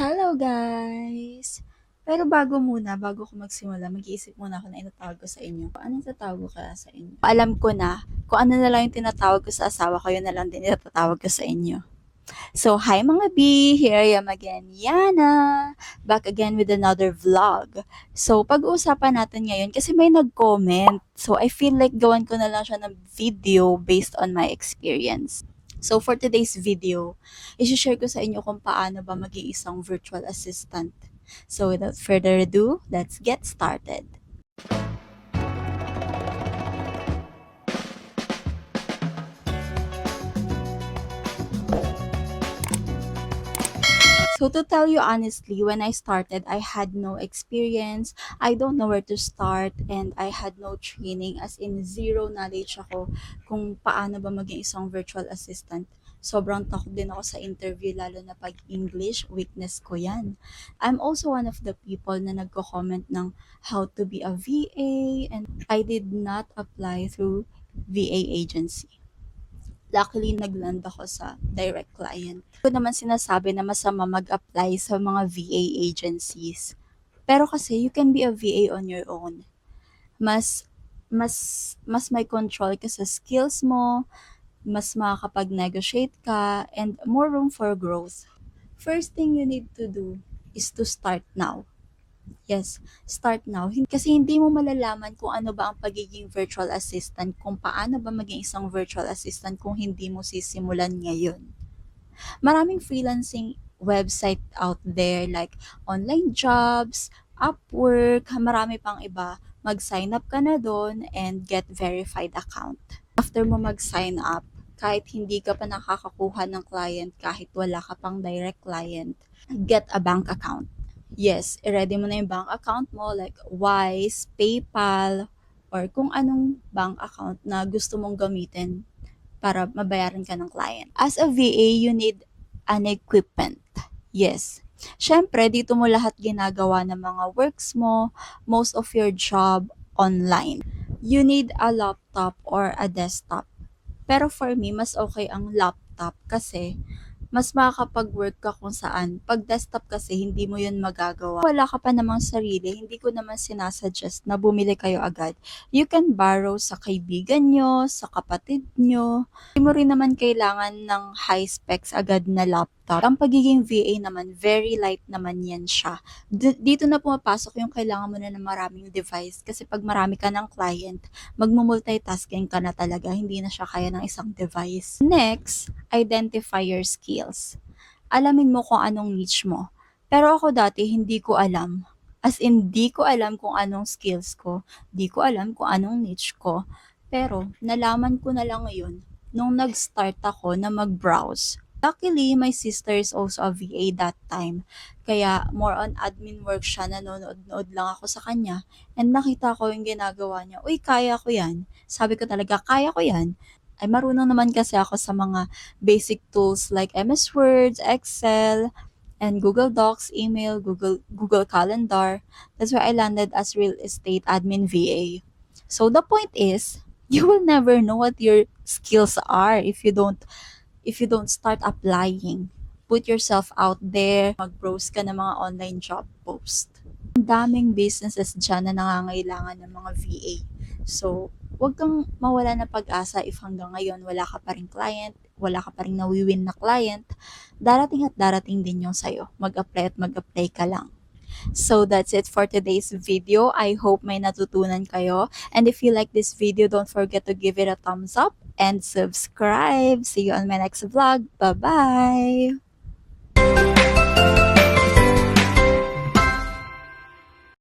Hello guys! Pero bago ko magsimula, mag-iisip muna ako na itatawag ko sa inyo. Anong tatawag ko kaya sa inyo? Alam ko na, kung ano na lang yung tinatawag ko sa asawa ko, yun na lang din itatawag ko sa inyo. So, hi mga B! Here I am again, Yana! Back again with another vlog. So, pag-uusapan natin ngayon, kasi may nag-comment. So, I feel like gawan ko na lang siya ng video based on my experience. So, for today's video, i-share ko sa inyo kung paano ba maging isang virtual assistant. So, without further ado, let's get started. So to tell you honestly, when I started, I had no experience. I don't know where to start and I had no training, as in zero knowledge ako kung paano ba maging isang virtual assistant. Sobrang takot din ako sa interview, lalo na pag English, weakness ko yan. I'm also one of the people na nagko-comment ng how to be a VA, and I did not apply through VA agency. Luckily, nagland ako sa direct client. Hindi ko naman sinasabi na masama mag-apply sa mga VA agencies. Pero kasi, you can be a VA on your own. Mas, mas, mas may control ka sa skills mo, mas makakapag-negotiate ka, and more room for growth. First thing you need to do is to start now. Yes, start now. Kasi hindi mo malalaman kung ano ba ang pagiging virtual assistant, kung paano ba maging isang virtual assistant kung hindi mo sisimulan ngayon. Maraming freelancing website out there like online jobs, Upwork, marami pang iba. Mag-sign up ka na doon and get verified account. After mo mag-sign up, kahit hindi ka pa nakakakuha ng client, kahit wala ka pang direct client, get a bank account. Yes, i-ready mo na yung bank account mo like Wise, PayPal, or kung anong bank account na gusto mong gamitin para mabayaran ka ng client. As a VA, you need an equipment. Yes. Siyempre, dito mo lahat ginagawa ng mga works mo, most of your job online. You need a laptop or a desktop. Pero for me, mas okay ang laptop kasi mas makakapag-work ka kung saan. Pag desktop kasi, hindi mo yun magagawa. Wala ka pa namang sarili, hindi ko naman sinasuggest na bumili kayo agad. You can borrow sa kaibigan nyo, sa kapatid nyo. Hindi mo rin naman kailangan ng high specs agad na laptop. Ang pagiging VA naman, very light naman yan siya. Dito na pumapasok yung kailangan mo na ng maraming device. Kasi pag marami ka ng client, magmumultitasking ka na talaga. Hindi na siya kaya ng isang device. Next, identify your skills. Alamin mo kung anong niche mo. Pero ako dati, hindi ko alam. As in, di ko alam kung anong skills ko. Di ko alam kung anong niche ko. Pero, nalaman ko na lang ngayon nung nag-start ako na mag-browse. Luckily, my sister is also a VA that time. Kaya, more on admin work siya, nanonood lang ako sa kanya. And nakita ko yung ginagawa niya. Uy, kaya ko yan. Sabi ko talaga, kaya ko yan. Ay, marunong naman kasi ako sa mga basic tools like MS Word, Excel, and Google Docs, email, Google Calendar. That's why I landed as real estate admin VA. So the point is, you will never know what your skills are if you don't start applying. Put yourself out there, mag-browse ka ng mga online job post. Ang daming businesses dyan na nangangailangan ng mga VA. So, huwag kang mawala ng pag-asa if hanggang ngayon wala ka pa rin client, wala ka pa rin nawiwin na client. Darating at darating din yung sa'yo. Mag-apply at mag-apply ka lang. So that's it for today's video. I hope may natutunan kayo. And if you like this video, don't forget to give it a thumbs up and subscribe. See you on my next vlog. Bye-bye!